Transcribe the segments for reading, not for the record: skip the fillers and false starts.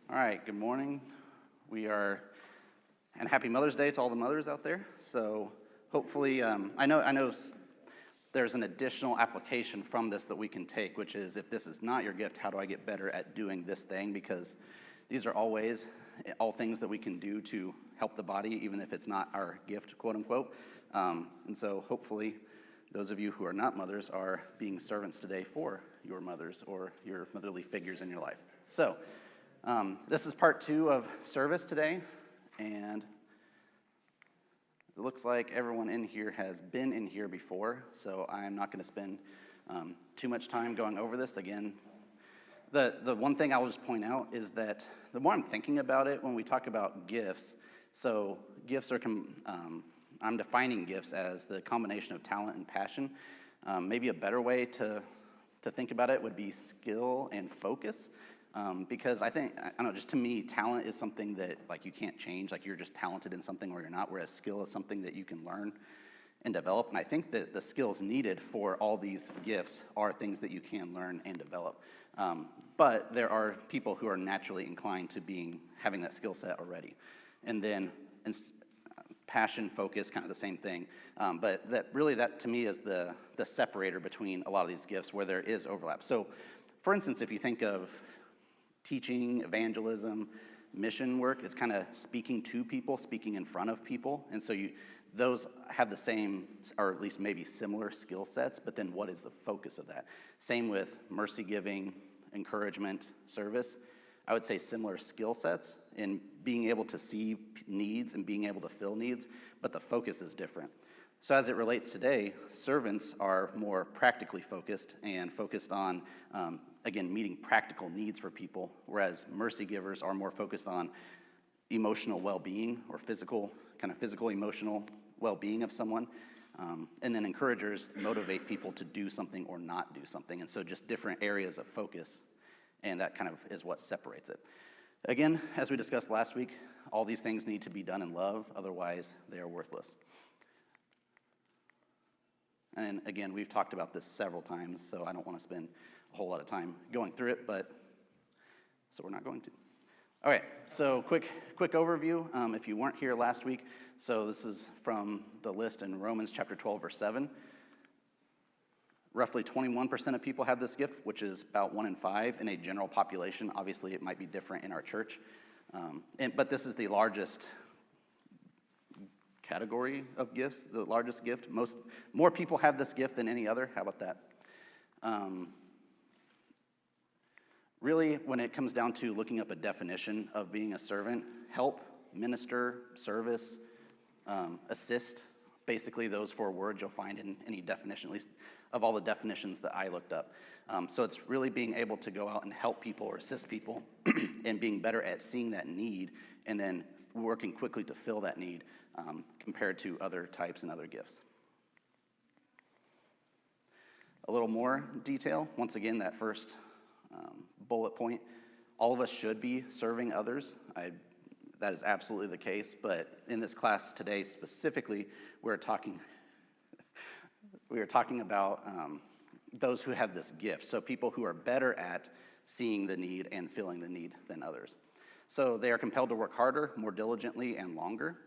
All right, good morning. And happy Mother's Day to all the mothers out there. So hopefully, I know there's an additional application from this that we can take, which is if this is not your gift, how do I get better at doing this thing? Because these are all things that we can do to help the body, even if it's not our gift, quote unquote. And so hopefully, those of you who are not mothers are being servants today for your mothers or your motherly figures in your life. So this is part 2 of service today, and it looks like everyone in here has been in here before, so I'm not going to spend too much time going over this again. The one thing I'll just point out is that the more I'm thinking about it, when we talk about gifts, so gifts are, I'm defining gifts as the combination of talent and passion. Maybe a better way to think about it would be skill and focus. Because I don't know, just to me, talent is something that like you can't change, like you're just talented in something or you're not, whereas skill is something that you can learn and develop. And I think that the skills needed for all these gifts are things that you can learn and develop. But there are people who are naturally inclined to having that skill set already. And then passion, focus, kind of the same thing. But that to me is the separator between a lot of these gifts where there is overlap. So for instance, if you think of teaching, evangelism, mission work, it's kind of speaking to people, speaking in front of people. And so those have the same, or at least maybe similar skill sets, but then what is the focus of that? Same with mercy giving, encouragement, service. I would say similar skill sets in being able to see needs and being able to fill needs, but the focus is different. So as it relates today, servants are more practically focused and focused on, again, meeting practical needs for people, whereas mercy givers are more focused on emotional well-being or physical, emotional well-being of someone. And then encouragers motivate people to do something or not do something. And so just different areas of focus, and that kind of is what separates it. Again, as we discussed last week, all these things need to be done in love, otherwise they are worthless. And again, we've talked about this several times, so I don't want to spend a whole lot of time going through it, so we're not going to. All right, so quick overview. If you weren't here last week, so this is from the list in Romans chapter 12, verse 7. Roughly 21% of people have this gift, which is about 1 in 5 in a general population. Obviously, it might be different in our church, but this is the largest category of gifts, the largest gift. More people have this gift than any other. How about that? Really, when it comes down to looking up a definition of being a servant, help, minister, service, assist, basically those 4 words you'll find in any definition, at least of all the definitions that I looked up. So it's really being able to go out and help people or assist people and being better at seeing that need and then working quickly to fill that need compared to other types and other gifts. A little more detail, once again, that first bullet point, all of us should be serving others. That is absolutely the case, but in this class today specifically, we're talking about those who have this gift, so people who are better at seeing the need and filling the need than others. So they are compelled to work harder, more diligently, and longer.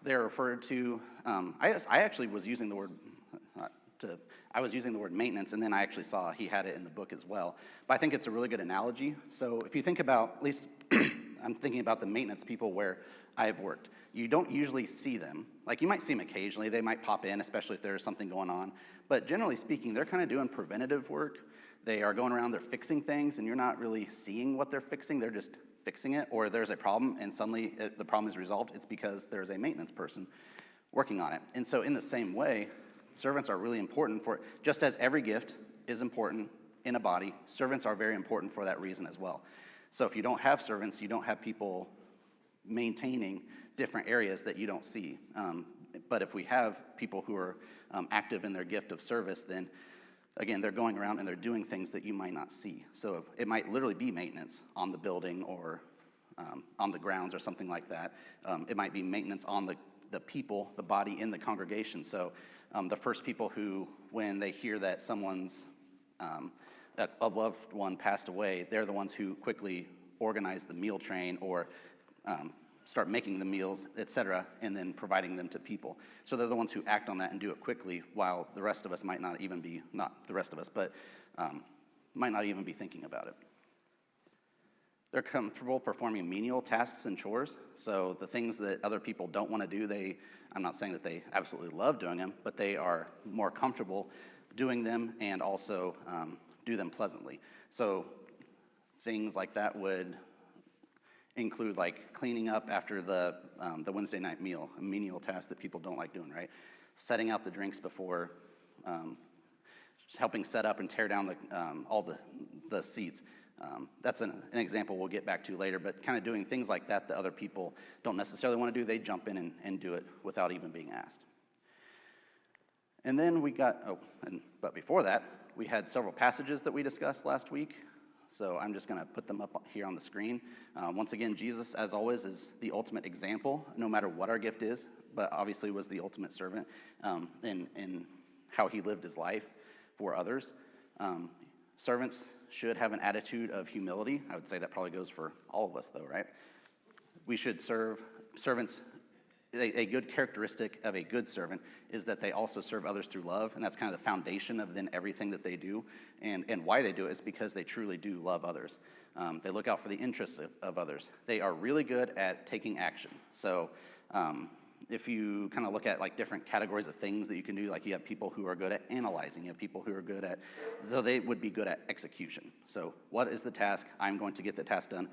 They're referred to, I actually was using the word, I was using the word maintenance, and then I actually saw he had it in the book as well. But I think it's a really good analogy. So if you think about, at least I'm thinking about the maintenance people where I've worked. You don't usually see them. Like you might see them occasionally. They might pop in, especially if there's something going on. But generally speaking, they're kind of doing preventative work. They are going around, they're fixing things, and you're not really seeing what they're fixing. They're just fixing it, or there's a problem, and suddenly the problem is resolved. It's because there's a maintenance person working on it. And so in the same way, servants are really important just as every gift is important in a body, servants are very important for that reason as well. So if you don't have servants, you don't have people maintaining different areas that you don't see. But if we have people who are active in their gift of service, then again, they're going around and they're doing things that you might not see. So it might literally be maintenance on the building or on the grounds or something like that. It might be maintenance on the people, the body in the congregation. So the first people who, when they hear that someone's a loved one passed away, they're the ones who quickly organize the meal train or start making the meals, et cetera, and then providing them to people. So they're the ones who act on that and do it quickly, while the rest of us might not even be, not the rest of us, but might not even be thinking about it. They're comfortable performing menial tasks and chores. So the things that other people don't want to do, I'm not saying that they absolutely love doing them, but they are more comfortable doing them and also do them pleasantly. So things like that would include like cleaning up after the Wednesday night meal, a menial task that people don't like doing, right? Setting out the drinks before, just helping set up and tear down all the seats. That's an example we'll get back to later, but kind of doing things like that other people don't necessarily want to do, they jump in and do it without even being asked. And then but before that, we had several passages that we discussed last week. So I'm just going to put them up here on the screen. Once again, Jesus, as always, is the ultimate example, no matter what our gift is, but obviously was the ultimate servant in how he lived his life for others. Servants should have an attitude of humility. I would say that probably goes for all of us, though, right? We should serve servants. A good characteristic of a good servant is that they also serve others through love, and that's kind of the foundation of then everything that they do, and why they do it is because they truly do love others. They look out for the interests of others. They are really good at taking action. So if you kind of look at like different categories of things that you can do, like you have people who are good at analyzing, you have people who are good at, so they would be good at execution. So what is the task? I'm going to get the task done,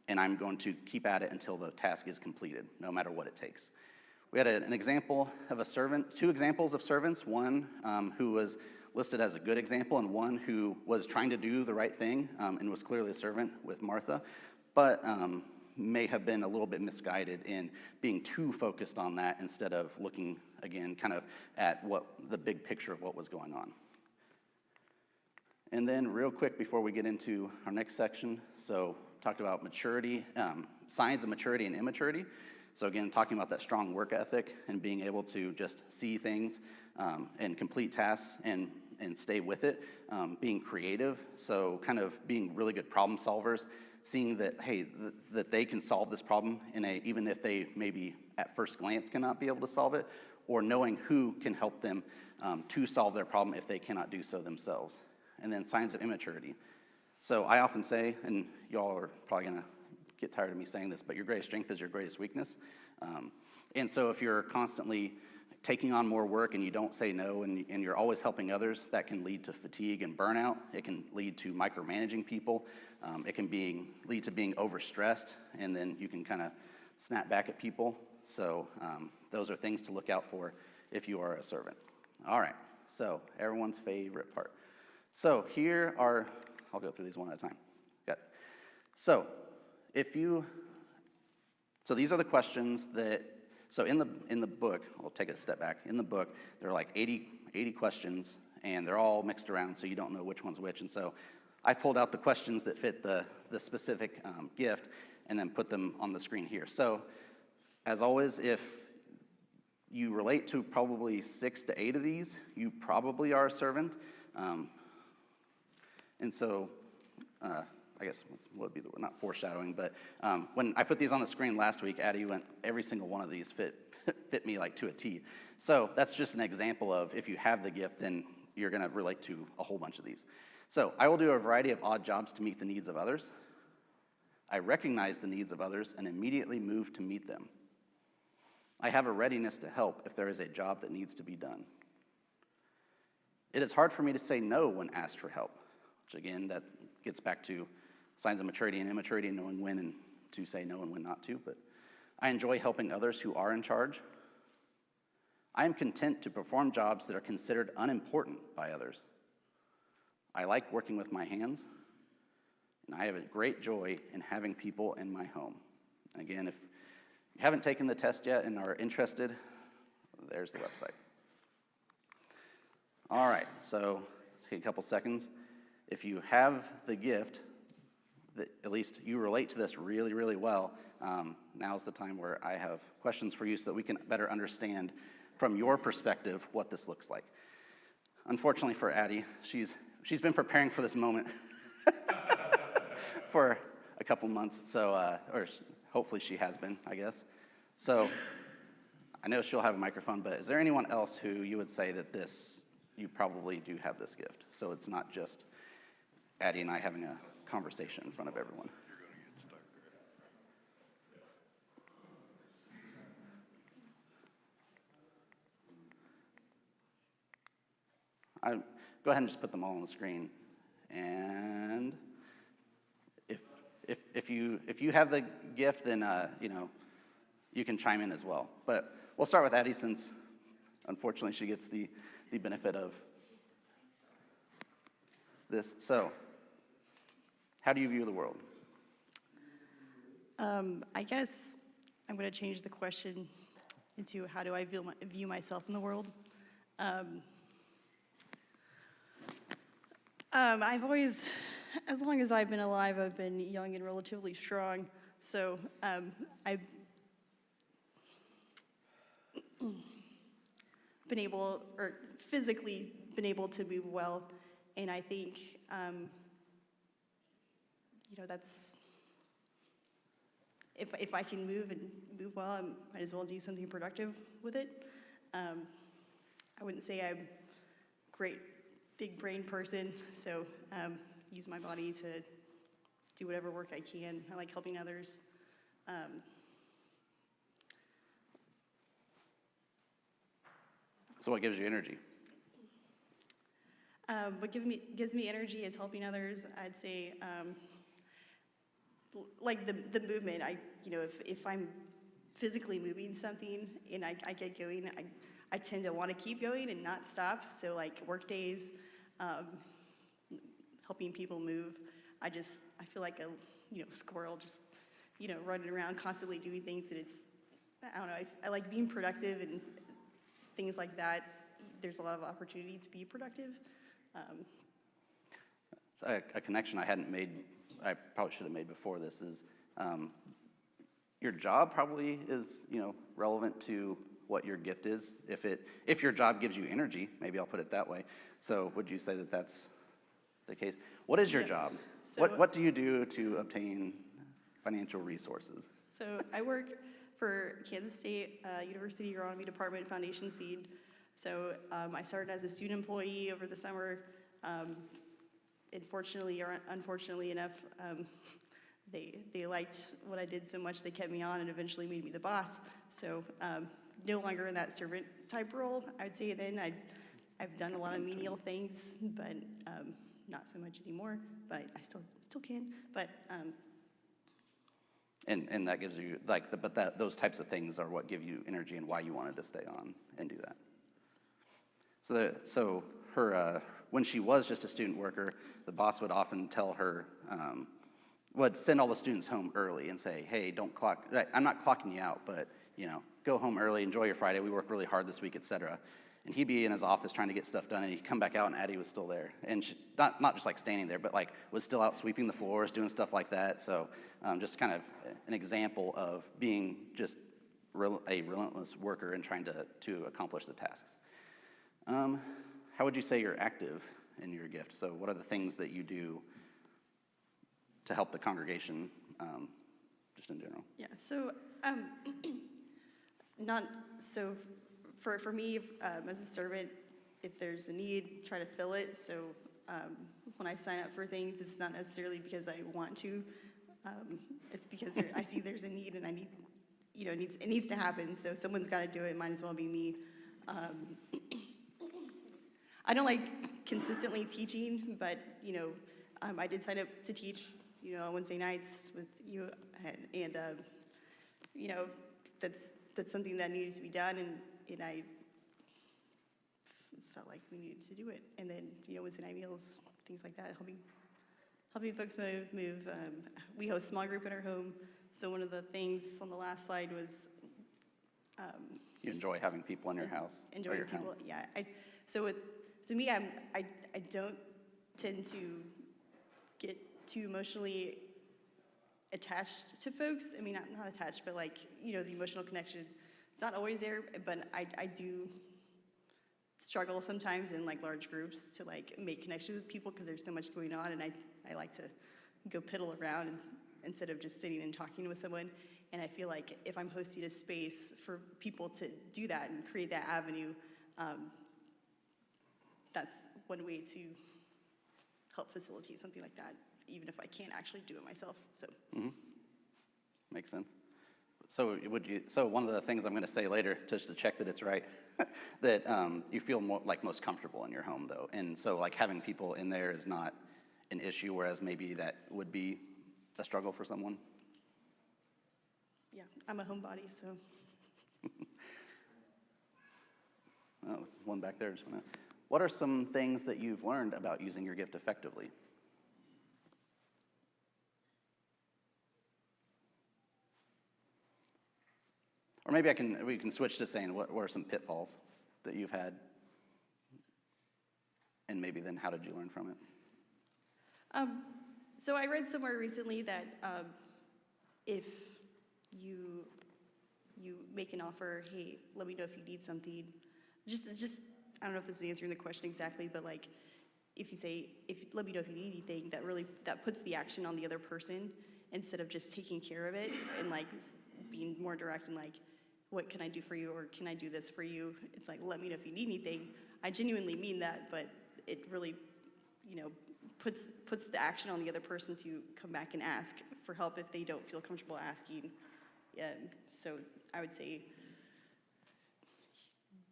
and I'm going to keep at it until the task is completed, no matter what it takes. We had an example of a servant, two examples of servants, one who was listed as a good example and one who was trying to do the right thing and was clearly a servant with Martha, but may have been a little bit misguided in being too focused on that instead of looking, again, kind of at what the big picture of what was going on. And then real quick before we get into our next section, so talked about maturity, signs of maturity and immaturity. So again, talking about that strong work ethic and being able to just see things and complete tasks and stay with it, being creative, so kind of being really good problem solvers, seeing that, hey, that they can solve this problem even if they maybe at first glance cannot be able to solve it, or knowing who can help them to solve their problem if they cannot do so themselves. And then signs of immaturity. So I often say, and y'all are probably gonna get tired of me saying this, but your greatest strength is your greatest weakness. And so if you're constantly taking on more work and you don't say no and you're always helping others, that can lead to fatigue and burnout. It can lead to micromanaging people. It can lead to being overstressed, and then you can kind of snap back at people. So those are things to look out for if you are a servant. All right, so everyone's favorite part. So here are, I'll go through these one at a time. Got it. So these are the questions that, so in the book, I'll take a step back. In the book, there are like 80 questions, and they're all mixed around, so you don't know which one's which. And so I pulled out the questions that fit the specific gift and then put them on the screen here. So as always, if you relate to probably 6 to 8 of these, you probably are a servant. And so, I guess what would be not foreshadowing, but when I put these on the screen last week, Addie went, every single one of these fit me like to a T. So that's just an example of if you have the gift, then you're gonna relate to a whole bunch of these. So I will do a variety of odd jobs to meet the needs of others. I recognize the needs of others and immediately move to meet them. I have a readiness to help if there is a job that needs to be done. It is hard for me to say no when asked for help, which again, that gets back to signs of maturity and immaturity, knowing when and to say no and when not to, but I enjoy helping others who are in charge. I am content to perform jobs that are considered unimportant by others. I like working with my hands, and I have a great joy in having people in my home. Again, if you haven't taken the test yet and are interested, there's the website. All right, so take a couple seconds. If you have the gift, that at least you relate to this really, really well, now's the time where I have questions for you so that we can better understand from your perspective what this looks like. Unfortunately for Addie, she she's been preparing for this moment for a couple months, so, hopefully she has been, I guess. So I know she'll have a microphone, but is there anyone else who you would say that you probably do have this gift? So it's not just Addie and I having a conversation in front of everyone. Go ahead and just put them all on the screen. And if you have the gift, then you can chime in as well. But we'll start with Addie, since unfortunately she gets the benefit of this. So, how do you view the world? I guess I'm going to change the question into how do I view myself in the world. I've always, as long as I've been alive, I've been young and relatively strong. So I've been able, or physically been able to move well. And I think, that's, if I can move and move well, I might as well do something productive with it. I wouldn't say I'm a great big brain person, so use my body to do whatever work I can. I like helping others. So what gives you energy? What gives me energy is helping others. I'd say, like the movement. If I'm physically moving something and I get going, I tend to want to keep going and not stop. So like work days, helping people move. I feel like a squirrel, just running around constantly doing things, and I don't know. I like being productive and things like that. There's a lot of opportunity to be productive. A connection I hadn't made, I probably should have made before this, is your job probably is relevant to what your gift is. If your job gives you energy, maybe I'll put it that way. So would you say that that's the case? What is your job? So, what do you do to obtain financial resources? So I work for Kansas State University Agronomy Department Foundation Seed. So I started as a student employee over the summer. Unfortunately or unfortunately enough, they liked what I did so much they kept me on and eventually made me the boss. So no longer in that servant type role. I would say then I've done a lot of menial things, but not so much anymore. But I still can. But and that gives you those types of things are what give you energy and why you wanted to stay on and do that. So her when she was just a student worker, the boss would often tell her, would send all the students home early and say, hey, don't clock, I'm not clocking you out, but go home early, enjoy your Friday, we worked really hard this week, etc. And he'd be in his office trying to get stuff done, and he'd come back out and Addie was still there. And she, not just like standing there, but like was still out sweeping the floors, doing stuff like that. So just kind of an example of being just a relentless worker and trying to accomplish the tasks. How would you say you're active in your gift? So what are the things that you do to help the congregation, just in general? yeah, so for me, as a servant, if there's a need, try to fill it. So when I sign up for things, it's not necessarily because I want to. It's because I see there's a need and I need, it needs to happen. So someone's got to do it. Might as well be me. I don't like consistently teaching, but I did sign up to teach, on Wednesday nights with you, and that's something that needed to be done, and I felt like we needed to do it. And then Wednesday night meals, things like that, helping folks move. We host small group in our home, so one of the things on the last slide was You enjoy having people in your house? enjoying people. Home. Yeah. So me, I don't tend to get too emotionally attached to folks. I mean, not attached, but the emotional connection. It's not always there, but I do struggle sometimes in like large groups to like make connections with people because there's so much going on, and I like to go piddle around instead of just sitting and talking with someone. And I feel like if I'm hosting a space for people to do that and create that avenue, that's one way to help facilitate something like that, even if I can't actually do it myself. So. Makes sense. So so one of the things I'm going to say later, just to check that it's right, that you feel more like most comfortable in your home though. And so like having people in there is not an issue, whereas maybe that would be a struggle for someone. Yeah, I'm a homebody, so. Oh, one back there. What are some things that you've learned about using your gift effectively? Or maybe we can switch to saying what are some pitfalls that you've had? And maybe then how did you learn from it? So I read somewhere recently that if you make an offer, hey, let me know if you need something. Just I don't know if this is answering the question exactly, but like if you say, let me know if you need anything, that puts the action on the other person instead of just taking care of it and like being more direct and like, what can I do for you, or can I do this for you? It's like, let me know if you need anything. I genuinely mean that, but it really, puts the action on the other person to come back and ask for help if they don't feel comfortable asking. So I would say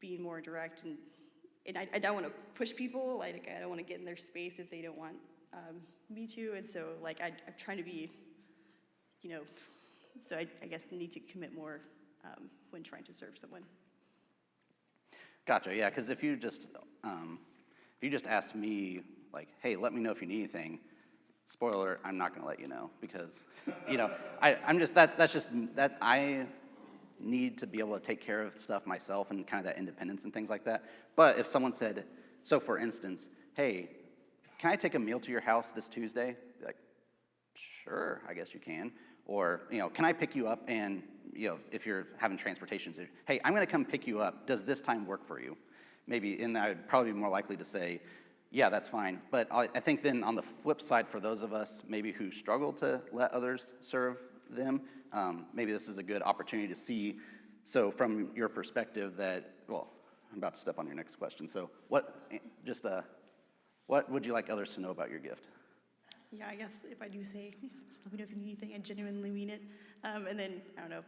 being more direct, and I don't want to push people. Like I don't want to get in their space if they don't want me to. And so like I'm trying to be, so I guess need to commit more when trying to serve someone. Gotcha. Yeah, because if you just asked me like, hey, let me know if you need anything. Spoiler alert, I'm not going to let you know because, I need to be able to take care of stuff myself and kind of that independence and things like that. But if someone said, so for instance, hey, can I take a meal to your house this Tuesday? Be like, sure, I guess you can. Or, can I pick you up and, if you're having transportation, hey, I'm going to come pick you up. Does this time work for you? Maybe, and I would probably be more likely to say, yeah, that's fine. But I think then on the flip side, for those of us maybe who struggle to let others serve them, maybe this is a good opportunity to see, so from your perspective that, well, I'm about to step on your next question. So what would you like others to know about your gift? Yeah, I guess if I do say, let me know if you need anything, I genuinely mean it. And then, I don't know,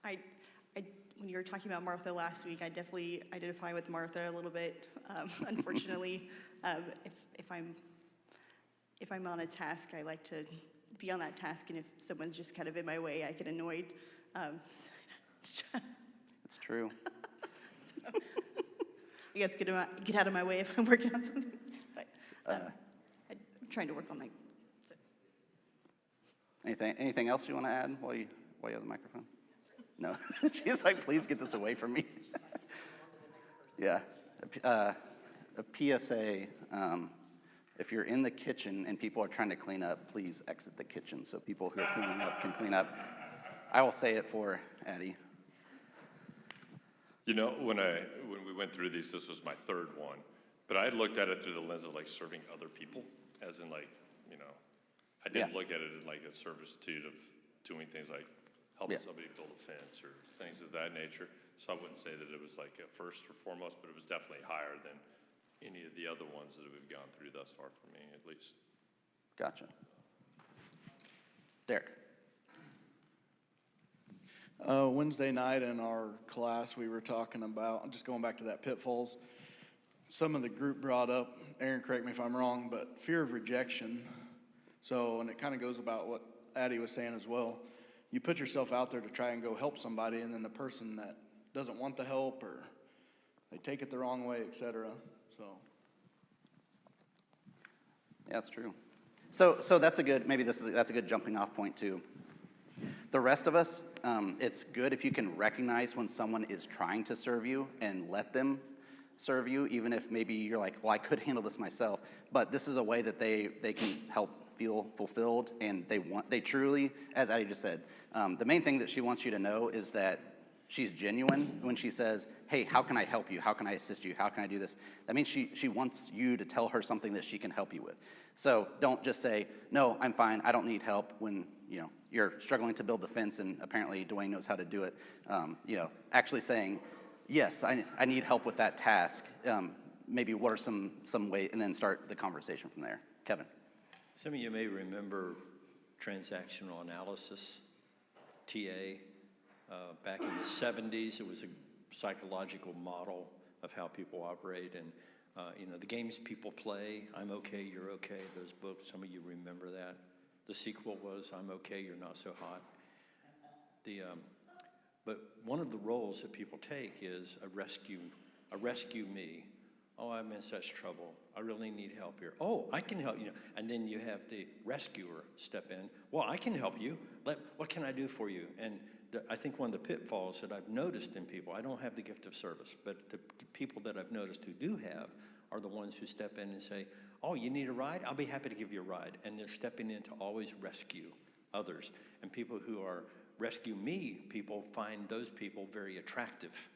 when you were talking about Martha last week, I definitely identify with Martha a little bit. Unfortunately, if I'm on a task, I like to be on that task, and if someone's just kind of in my way, I get annoyed. It's true. So, I guess get out of my way if I'm working on something. But I'm trying to work on that. So. Anything else you want to add while you have the microphone? No. She's like, please get this away from me. Yeah. A PSA, if you're in the kitchen and people are trying to clean up, please exit the kitchen so people who are cleaning up can clean up. I will say it for Addie. When we went through these, this was my third one, but I looked at it through the lens of like serving other people, as in like, I didn't look at it in like a servitude of doing things like helping somebody build a fence or things of that nature. So I wouldn't say that it was like a first or foremost, but it was definitely higher than any of the other ones that we've gone through thus far for me, at least. Gotcha. Derek. Wednesday night in our class, we were talking about, just going back to that pitfalls, some of the group brought up, Aaron, correct me if I'm wrong, but fear of rejection. So, and it kind of goes about what Addie was saying as well. You put yourself out there to try and go help somebody, and then the person that doesn't want the help, or they take it the wrong way, etc. So. Yeah, that's true. So that's a good, that's a good jumping off point too. The rest of us, it's good if you can recognize when someone is trying to serve you and let them serve you, even if maybe you're like, well, I could handle this myself, but this is a way that they can help feel fulfilled, and they truly, as Addie just said, the main thing that she wants you to know is that she's genuine when she says, hey, how can I help you? How can I assist you? How can I do this? That means she wants you to tell her something that she can help you with. So don't just say, no, I'm fine, I don't need help, when you're struggling to build the fence and apparently Dwayne knows how to do it. Actually saying, yes, I need help with that task. Maybe what are some way, and then start the conversation from there. Kevin. Some of you may remember transactional analysis, TA. Back in the 70s, it was a psychological model of how people operate, and the games people play, I'm okay, you're okay, those books, some of you remember that. The sequel was I'm okay, you're not so hot. But one of the roles that people take is a rescue me. Oh, I'm in such trouble. I really need help here. Oh, I can help you. And then you have the rescuer step in. Well, I can help you. What can I do for you? And I think one of the pitfalls that I've noticed in people, I don't have the gift of service, but the people that I've noticed who do have are the ones who step in and say, oh, you need a ride? I'll be happy to give you a ride. And they're stepping in to always rescue others. And people who are rescue me people find those people very attractive.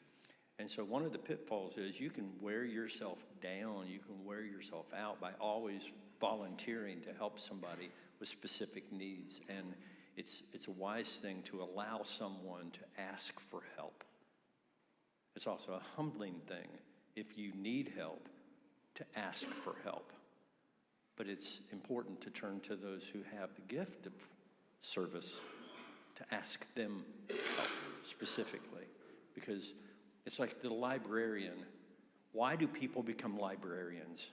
And so one of the pitfalls is you can wear yourself down, you can wear yourself out by always volunteering to help somebody with specific needs. And it's a wise thing to allow someone to ask for help. It's also a humbling thing if you need help to ask for help. But it's important to turn to those who have the gift of service to ask them help specifically, because it's like the librarian. Why do people become librarians?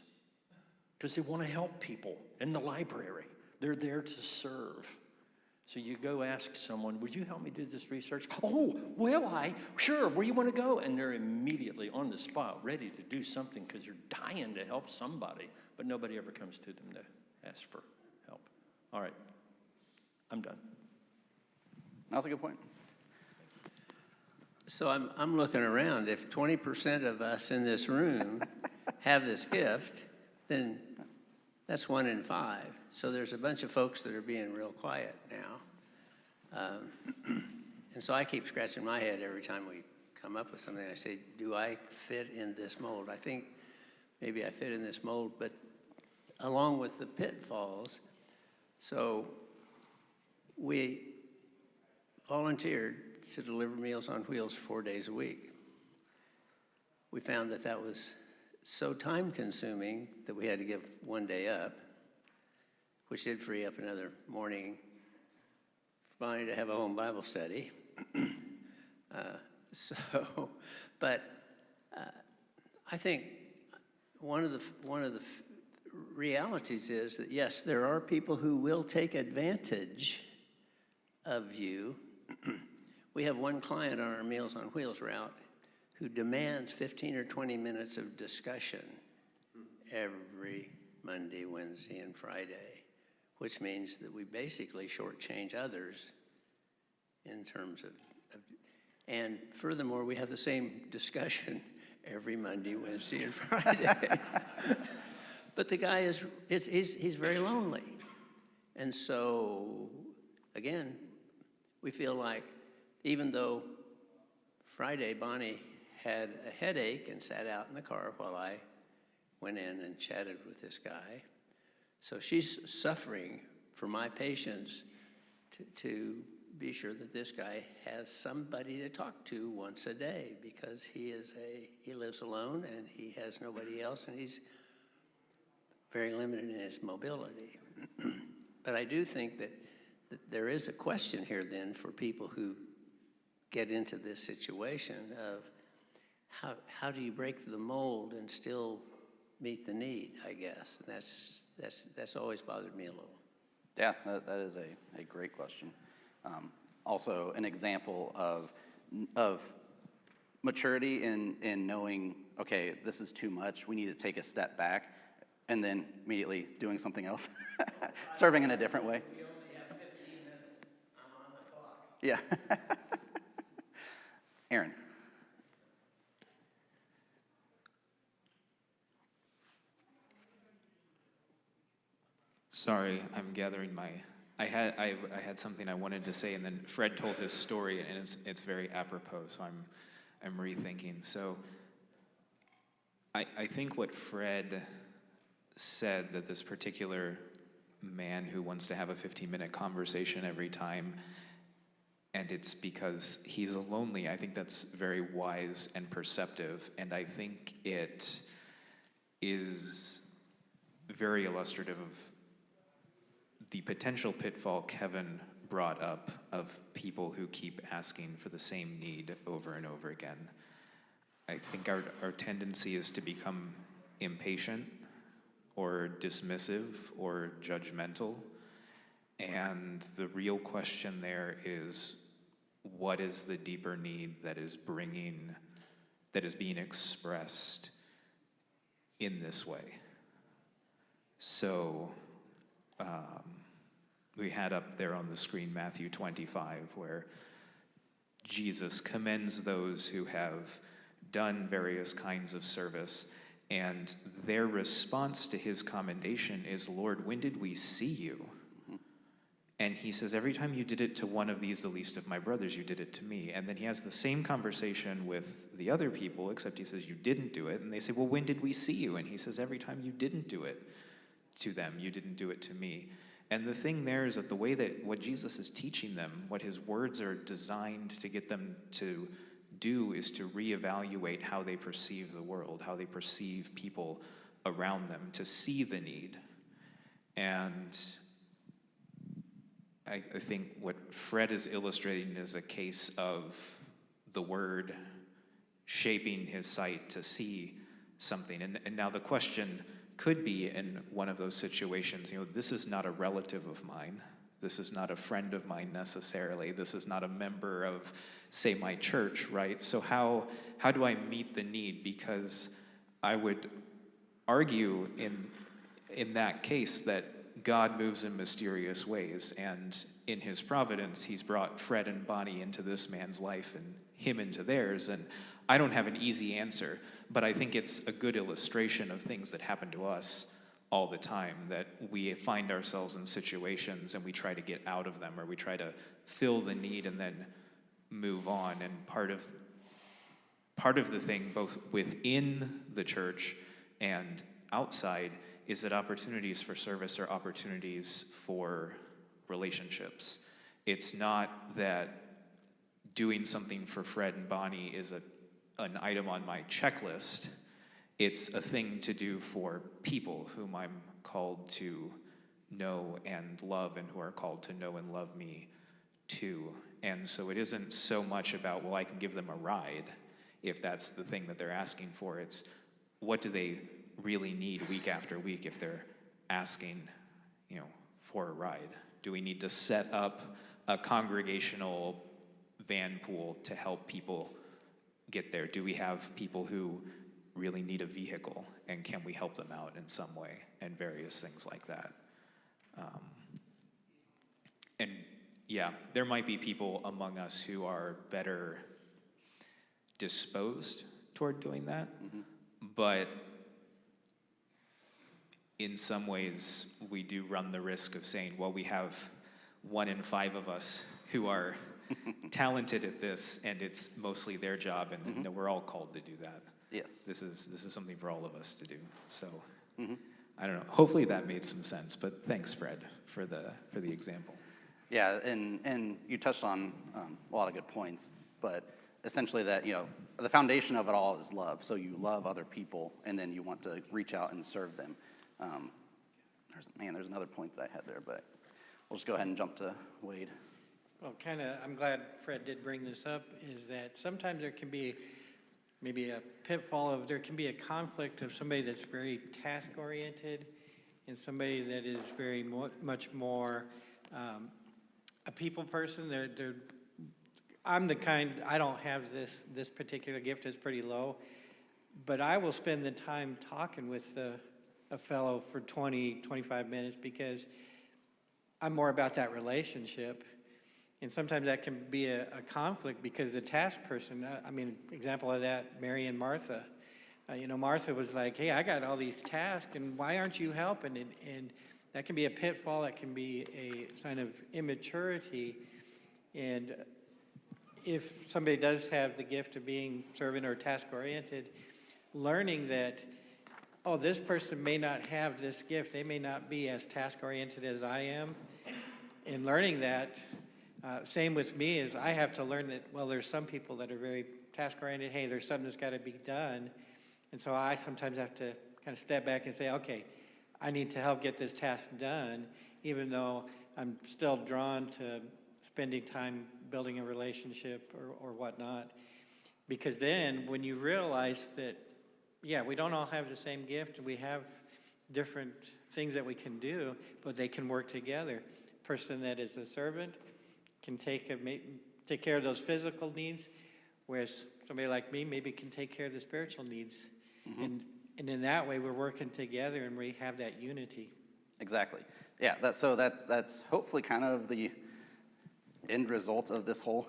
Because they want to help people in the library. They're there to serve. So you go ask someone, would you help me do this research? Oh, will I? Sure, where you want to go? And they're immediately on the spot, ready to do something because you're dying to help somebody, but nobody ever comes to them to ask for help. All right, I'm done. That was a good point. So I'm looking around. If 20% of us in this room have this gift, then that's 1 in 5. So there's a bunch of folks that are being real quiet now. And so I keep scratching my head every time we come up with something. I say, do I fit in this mold? I think maybe I fit in this mold, but along with the pitfalls. So we volunteered to deliver Meals on Wheels 4 days a week. We found that that was so time-consuming that we had to give 1 day up, which did free up another morning for Bonnie to have a home Bible study. I think one of the realities is that, yes, there are people who will take advantage of you. We have one client on our Meals on Wheels route who demands 15 or 20 minutes of discussion every Monday, Wednesday, and Friday, which means that we basically shortchange others in terms of and furthermore, we have the same discussion every Monday, Wednesday, and Friday. But the guy he's very lonely. And so, again, we feel like even though Friday Bonnie had a headache and sat out in the car while I went in and chatted with this guy, so she's suffering for my patience to be sure that this guy has somebody to talk to once a day, because he lives alone and he has nobody else, and he's very limited in his mobility. But I do think that there is a question here then for people who get into this situation of how do you break the mold and still meet the need, I guess. And that's always bothered me a little. Yeah, that is a great question. Also, an example of maturity in knowing, okay, this is too much, we need to take a step back, and then immediately doing something else, serving in a different way. We only have 15 minutes. I'm on the clock. Yeah. Aaron. Sorry, I'm gathering my I had something I wanted to say, and then Fred told his story, and it's very apropos. So I'm rethinking. So I think what Fred said, that this particular man who wants to have a 15-minute conversation every time, and it's because he's lonely, I think that's very wise and perceptive, and I think it is very illustrative of the potential pitfall Kevin brought up of people who keep asking for the same need over and over again. I think our tendency is to become impatient or dismissive or judgmental. And the real question there is, what is the deeper need that is being expressed in this way? So we had up there on the screen Matthew 25, where Jesus commends those who have done various kinds of service, and their response to his commendation is, Lord, when did we see you? And he says, every time you did it to one of these, the least of my brothers, you did it to me. And then he has the same conversation with the other people, except he says, you didn't do it. And they say, well, when did we see you? And he says, every time you didn't do it to them, you didn't do it to me. And the thing there is that the way that what Jesus is teaching them, what his words are designed to get them to do, is to reevaluate how they perceive the world, how they perceive people around them, to see the need. And I think what Fred is illustrating is a case of the word shaping his sight to see something. And now the question could be, in one of those situations, this is not a relative of mine. This is not a friend of mine necessarily. This is not a member of, say, my church, right? So how do I meet the need? Because I would argue in that case that God moves in mysterious ways, and in his providence, he's brought Fred and Bonnie into this man's life and him into theirs. And I don't have an easy answer, but I think it's a good illustration of things that happen to us all the time, that we find ourselves in situations and we try to get out of them, or we try to fill the need and then move on. And part of the thing, both within the church and outside, is that opportunities for service are opportunities for relationships. It's not that doing something for Fred and Bonnie is an item on my checklist. It's a thing to do for people whom I'm called to know and love, and who are called to know and love me too. And so it isn't so much about, well, I can give them a ride, if that's the thing that they're asking for. It's, what do they really need week after week if they're asking, for a ride? Do we need to set up a congregational van pool to help people get there? Do we have people who really need a vehicle, and can we help them out in some way? And various things like that. And yeah, there might be people among us who are better disposed toward doing that, but in some ways, we do run the risk of saying, well, we have 1 in 5 of us who are talented at this, and it's mostly their job, and we're all called to do that. Yes. This is something for all of us to do. So I don't know. Hopefully that made some sense. But thanks, Fred, for the example. Yeah, and you touched on a lot of good points, but essentially that, the foundation of it all is love. So you love other people, and then you want to reach out and serve them. There's another point that I had there, but we'll just go ahead and jump to Wade. Well, I'm glad Fred did bring this up, is that sometimes there can be maybe a pitfall there can be a conflict of somebody that's very task-oriented and somebody that is very much more a people person. I'm the kind, I don't have this particular gift, it's pretty low, but I will spend the time talking with a fellow for 20, 25 minutes because I'm more about that relationship. And sometimes that can be a conflict because the task person, example of that, Mary and Martha. Martha was like, hey, I got all these tasks, and why aren't you helping? And that can be a pitfall, that can be a sign of immaturity. And if somebody does have the gift of being servant or task-oriented, learning that, oh, this person may not have this gift, they may not be as task-oriented as I am, and learning that, same with me, is I have to learn that, well, there's some people that are very task-oriented, hey, there's something that's got to be done, and so I sometimes have to kind of step back and say, okay, I need to help get this task done, even though I'm still drawn to spending time building a relationship or whatnot. Because then when you realize that, yeah, we don't all have the same gift, we have different things that we can do, but they can work together. Person that is a servant can take care of those physical needs, whereas somebody like me maybe can take care of the spiritual needs. And in that way, we're working together and we have that unity. Exactly. Yeah, that's hopefully kind of the end result of this whole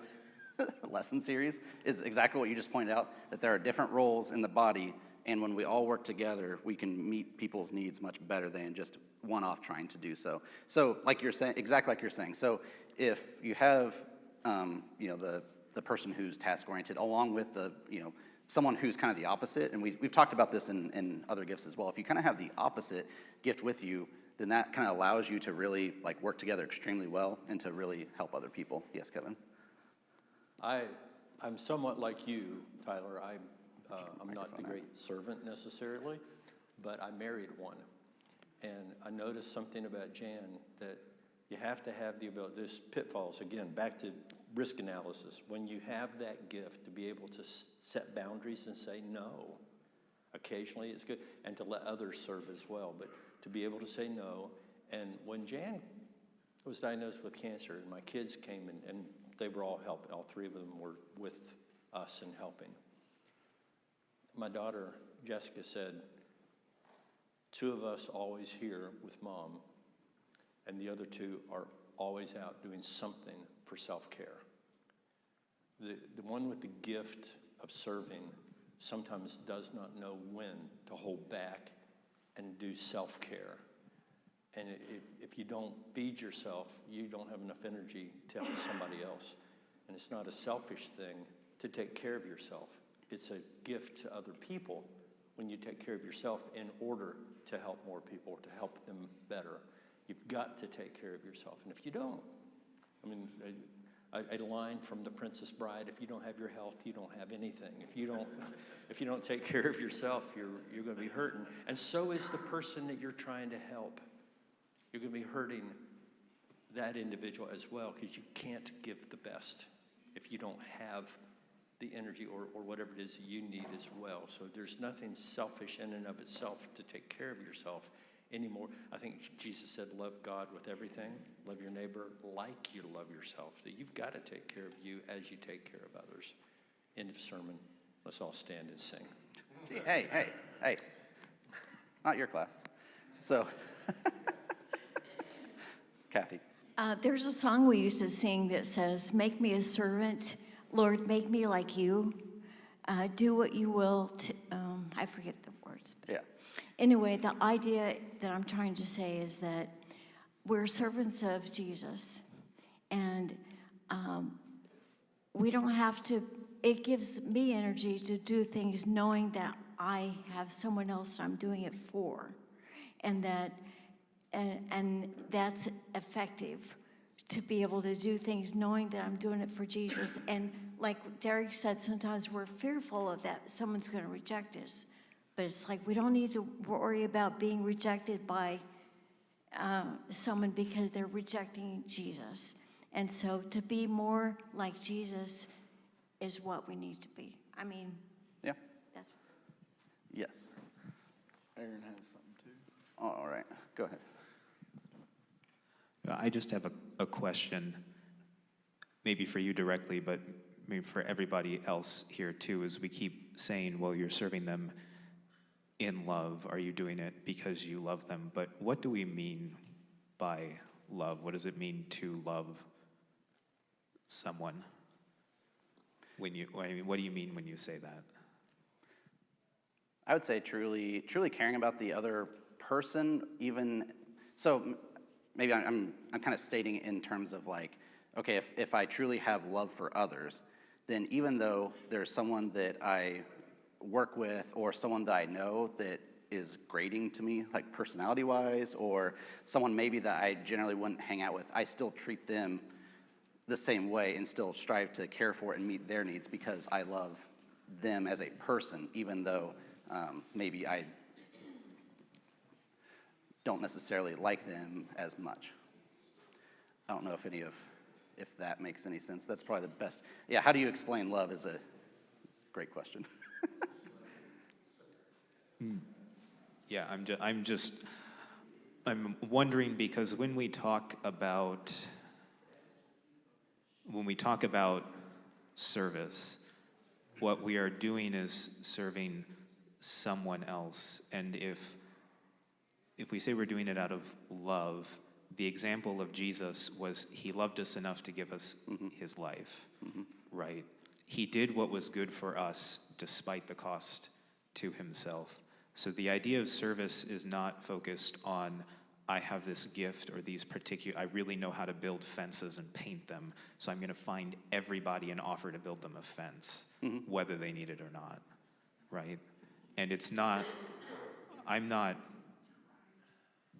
lesson series, is exactly what you just pointed out, that there are different roles in the body, and when we all work together, we can meet people's needs much better than just one-off trying to do so. So like you're saying, exactly like you're saying, so if you have, the person who's task-oriented along with the, someone who's kind of the opposite, and we've talked about this in other gifts as well. If you kind of have the opposite gift with you, then that kind of allows you to really like work together extremely well and to really help other people. Yes, Kevin? I'm somewhat like you, Tyler. I'm not the great servant necessarily, but I married one. And I noticed something about Jan, that you have to have the ability, there's pitfalls, again, back to risk analysis. When you have that gift to be able to set boundaries and say no, occasionally it's good, and to let others serve as well, but to be able to say no. And when Jan was diagnosed with cancer, and my kids came and they were all helping, all three of them were with us and helping. My daughter, Jessica, said, 2 of us always here with Mom, and the other 2 are always out doing something for self-care. The one with the gift of serving sometimes does not know when to hold back and do self-care. And if you don't feed yourself, you don't have enough energy to help somebody else. And it's not a selfish thing to take care of yourself. It's a gift to other people when you take care of yourself in order to help more people, to help them better. You've got to take care of yourself. And if you don't, I mean, a line from The Princess Bride, if you don't have your health, you don't have anything. If you don't take care of yourself, you're going to be hurting. And so is the person that you're trying to help. You're going to be hurting that individual as well, because you can't give the best if you don't have the energy or whatever it is that you need as well. So there's nothing selfish in and of itself to take care of yourself anymore. I think Jesus said, love God with everything, love your neighbor like you love yourself. That you've got to take care of you as you take care of others. End of sermon. Let's all stand and sing. Gee, hey. Not your class. So, Kathy. There's a song we used to sing that says, make me a servant, Lord, make me like you. Do what you will to, I forget the words. But Yeah. Anyway, the idea that I'm trying to say is that we're servants of Jesus. And we don't have to, it gives me energy to do things knowing that I have someone else I'm doing it for. And that's effective, to be able to do things knowing that I'm doing it for Jesus. And like Derek said, sometimes we're fearful of that, someone's going to reject us. But it's like we don't need to worry about being rejected by someone because they're rejecting Jesus. And so to be more like Jesus is what we need to be. I mean, Yeah. that's... Yes. Aaron has something too. All right. Go ahead. I just have a question, maybe for you directly, but maybe for everybody else here too, as we keep saying, well, you're serving them in love. Are you doing it because you love them? But what do we mean by love? What does it mean to love someone? What do you mean when you say that? I would say truly caring about the other person, even So maybe I'm kind of stating it in terms of like, okay, if I truly have love for others, then even though there's someone that I work with or someone that I know that is grating to me, like personality-wise, or someone maybe that I generally wouldn't hang out with, I still treat them the same way and still strive to care for and meet their needs because I love them as a person, even though maybe I don't necessarily like them as much. I don't know if that makes any sense. That's probably the best. Yeah, how do you explain love is a great question. Yeah, I'm wondering because when we talk about service, what we are doing is serving someone else. And if we say we're doing it out of love, the example of Jesus was he loved us enough to give us his life, right? He did what was good for us despite the cost to himself. So the idea of service is not focused on, I have this gift or these particular, I really know how to build fences and paint them, so I'm gonna find everybody and offer to build them a fence, whether they need it or not, right? And it's not, I'm not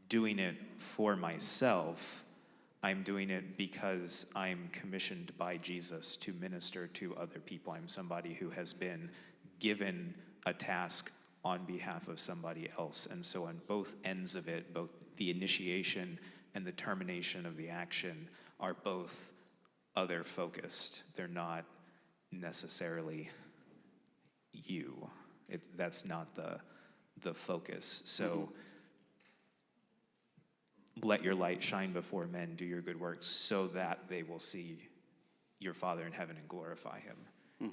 doing it for myself, I'm doing it because I'm commissioned by Jesus to minister to other people. I'm somebody who has been given a task on behalf of somebody else. And so on both ends of it, both the initiation and the termination of the action are both other focused. They're not necessarily you. That's not the focus. So let your light shine before men, do your good works so that they will see your Father in heaven and glorify him,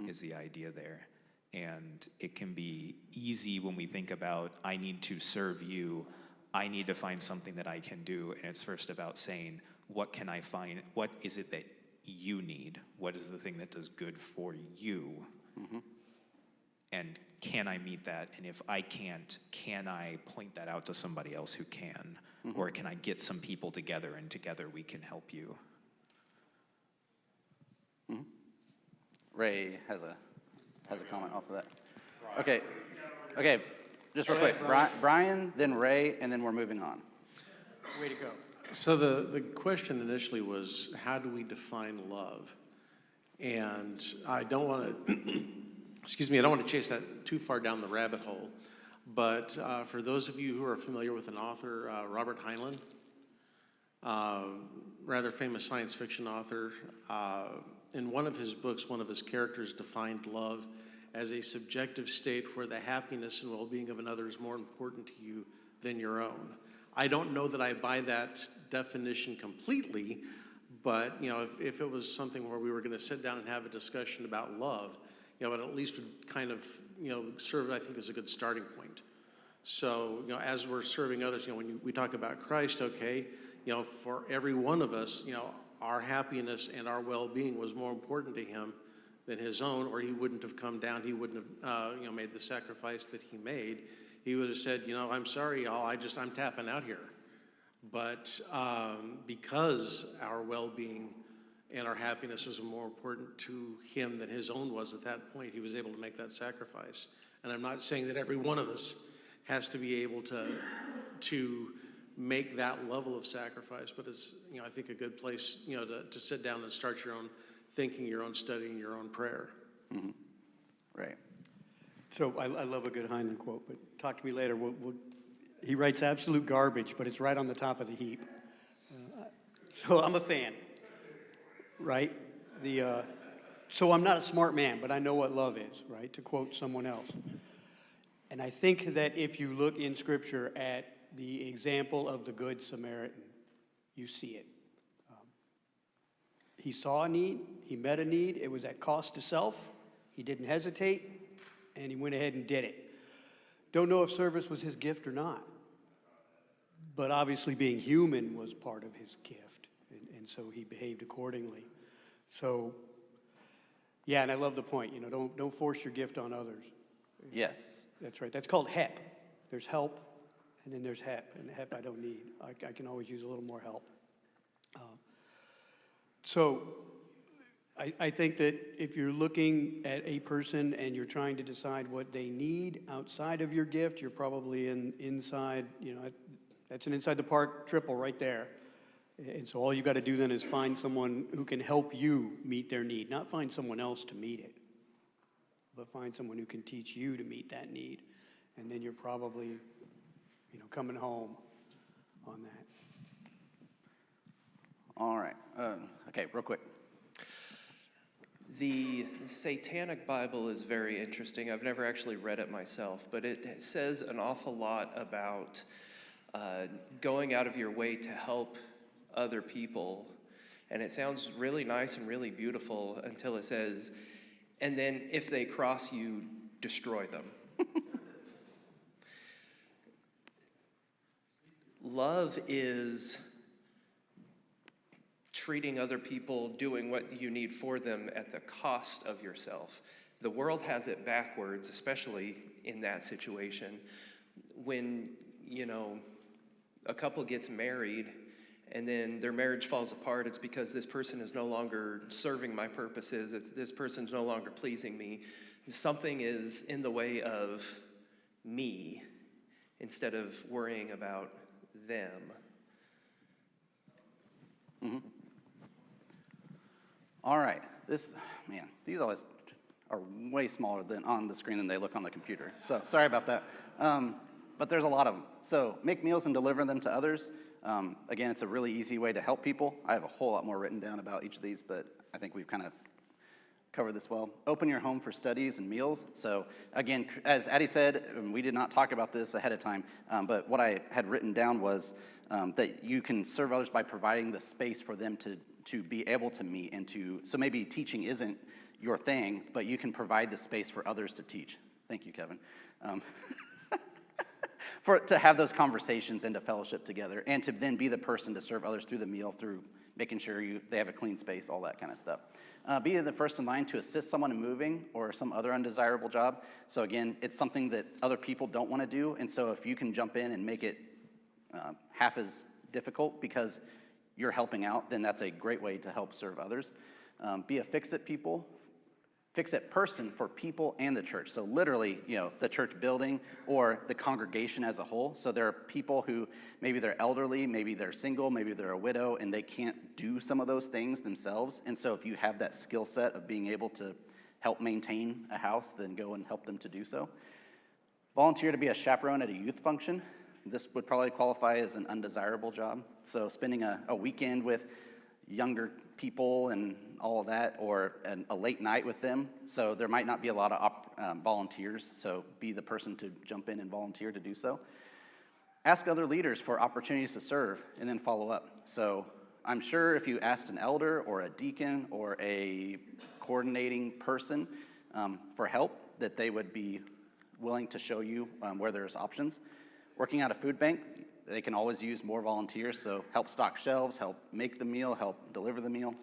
is the idea there. And it can be easy when we think about, I need to serve you, I need to find something that I can do. And it's first about saying, what can I find? What is it that you need? What is the thing that does good for you? And can I meet that? And if I can't, can I point that out to somebody else who can? Or can I get some people together and together we can help you? Ray has a comment off of that. Okay, just real quick. Brian, then Ray, and then we're moving on. Way to go. So the question initially was, how do we define love? And I don't want to, excuse me, I don't want to chase that too far down the rabbit hole. But for those of you who are familiar with an author, Robert Heinlein, rather famous science fiction author, in one of his books, one of his characters defined love as a subjective state where the happiness and well-being of another is more important to you than your own. I don't know that I buy that definition completely, but if it was something where we were going to sit down and have a discussion about love, it at least would kind of serve, I think, as a good starting point. So as we're serving others, when we talk about Christ, okay, for every one of us, our happiness and our well-being was more important to him than his own, or he wouldn't have come down. He wouldn't have, made the sacrifice that he made. He would have said, I'm sorry, y'all. I'm tapping out here. But because our well-being and our happiness was more important to him than his own was at that point, he was able to make that sacrifice. And I'm not saying that every one of us has to be able to make that level of sacrifice, but it's, I think, a good place, to sit down and start your own thinking, your own studying, your own prayer. Right. So I love a good Heinlein quote, but talk to me later. He writes absolute garbage, but it's right on the top of the heap. So I'm a fan, right? So I'm not a smart man, but I know what love is, right? To quote someone else. And I think that if you look in Scripture at the example of the Good Samaritan, you see it. He saw a need, he met a need, it was at cost to self, he didn't hesitate, and he went ahead and did it. Don't know if service was his gift or not, but obviously being human was part of his gift, and so he behaved accordingly. So, yeah, and I love the point, don't force your gift on others. Yes. That's right, that's called HEP. There's help, And then there's HEP, and HEP I don't need. I can always use a little more help. So I think that if you're looking at a person and you're trying to decide what they need outside of your gift, you're probably inside, that's an inside the park triple right there. And so all you got to do then is find someone who can help you meet their need, not find someone else to meet it, but find someone who can teach you to meet that need. And then you're probably, coming home on that. All right, okay, real quick. The Satanic Bible is very interesting. I've never actually read it myself, but it says an awful lot about going out of your way to help other people. And it sounds really nice and really beautiful until it says, and then if they cross you, destroy them. Love is treating other people, doing what you need for them at the cost of yourself. The world has it backwards, especially in that situation. When, a couple gets married and then their marriage falls apart, it's because this person is no longer serving my purposes, this person's no longer pleasing me. Something is in the way of me instead of worrying about them. Mm-hmm. All right, these always are way smaller than on the screen than they look on the computer. So sorry about that. But there's a lot of them. So make meals and deliver them to others. Again, it's a really easy way to help people. I have a whole lot more written down about each of these, but I think we've kind of covered this well. Open your home for studies and meals. So again, as Addie said, we did not talk about this ahead of time, but what I had written down was that you can serve others by providing the space for them to be able to meet and so maybe teaching isn't your thing, but you can provide the space for others to teach. Thank you, Kevin. To have those conversations and to fellowship together, and to then be the person to serve others through the meal, through making sure they have a clean space, all that kind of stuff. Be the first in line to assist someone in moving or some other undesirable job. So again, it's something that other people don't want to do, and so if you can jump in and make it half as difficult because you're helping out, then that's a great way to help serve others. Be a fix-it person for people and the church. So literally, the church building or the congregation as a whole. So there are people who maybe they're elderly, maybe they're single, maybe they're a widow, and they can't do some of those things themselves. And so if you have that skill set of being able to help maintain a house, then go and help them to do so. Volunteer to be a chaperone at a youth function. This would probably qualify as an undesirable job. So spending a weekend with younger people and all of that, or a late night with them. So there might not be a lot of volunteers, so be the person to jump in and volunteer to do so. Ask other leaders for opportunities to serve, and then follow up. So I'm sure if you asked an elder or a deacon or a coordinating person for help, that they would be willing to show you where there's options. Working at a food bank, they can always use more volunteers, so help stock shelves, help make the meal, help deliver the meal,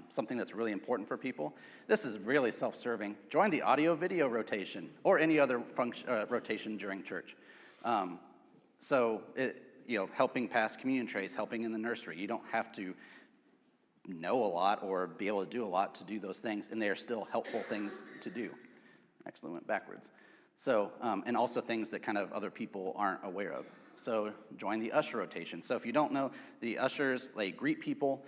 something that's really important for people. This is really self-serving. Join the audio-video rotation or any other rotation during church. Helping pass communion trays, helping in the nursery. You don't have to know a lot or be able to do a lot to do those things, and they are still helpful things to do. Actually went backwards. So, and also things that kind of other people aren't aware of. So join the usher rotation. So if you don't know, the ushers, they greet people.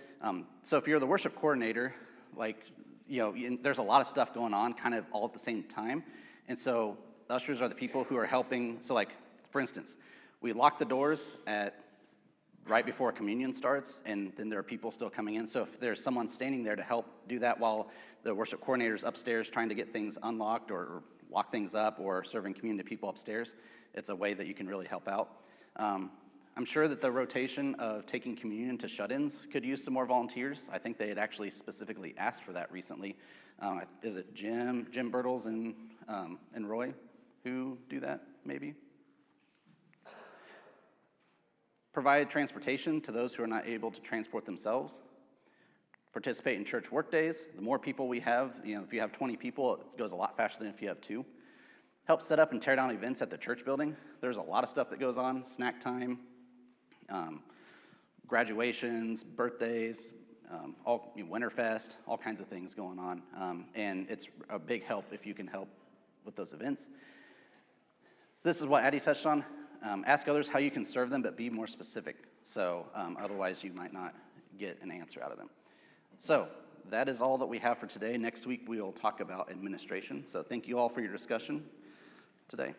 So if you're the worship coordinator, there's a lot of stuff going on kind of all at the same time. And so ushers are the people who are helping. So for instance, we lock the doors right before communion starts, and then there are people still coming in. So if there's someone standing there to help do that while the worship coordinator's upstairs trying to get things unlocked or lock things up or serving communion to people upstairs, it's a way that you can really help out. I'm sure that the rotation of taking communion to shut-ins could use some more volunteers. I think they had actually specifically asked for that recently. Is it Jim Bertles and Roy who do that, maybe? Provide transportation to those who are not able to transport themselves. Participate in church work days. The more people we have, if you have 20 people, it goes a lot faster than if you have 2. help set up and tear down events at the church building. There's a lot of stuff that goes on, snack time, graduations, birthdays, Winterfest, all kinds of things going on. And it's a big help if you can help with those events. This is what Addie touched on. Ask others how you can serve them, but be more specific. So otherwise you might not get an answer out of them. So that is all that we have for today. Next week we will talk about administration. So thank you all for your discussion today.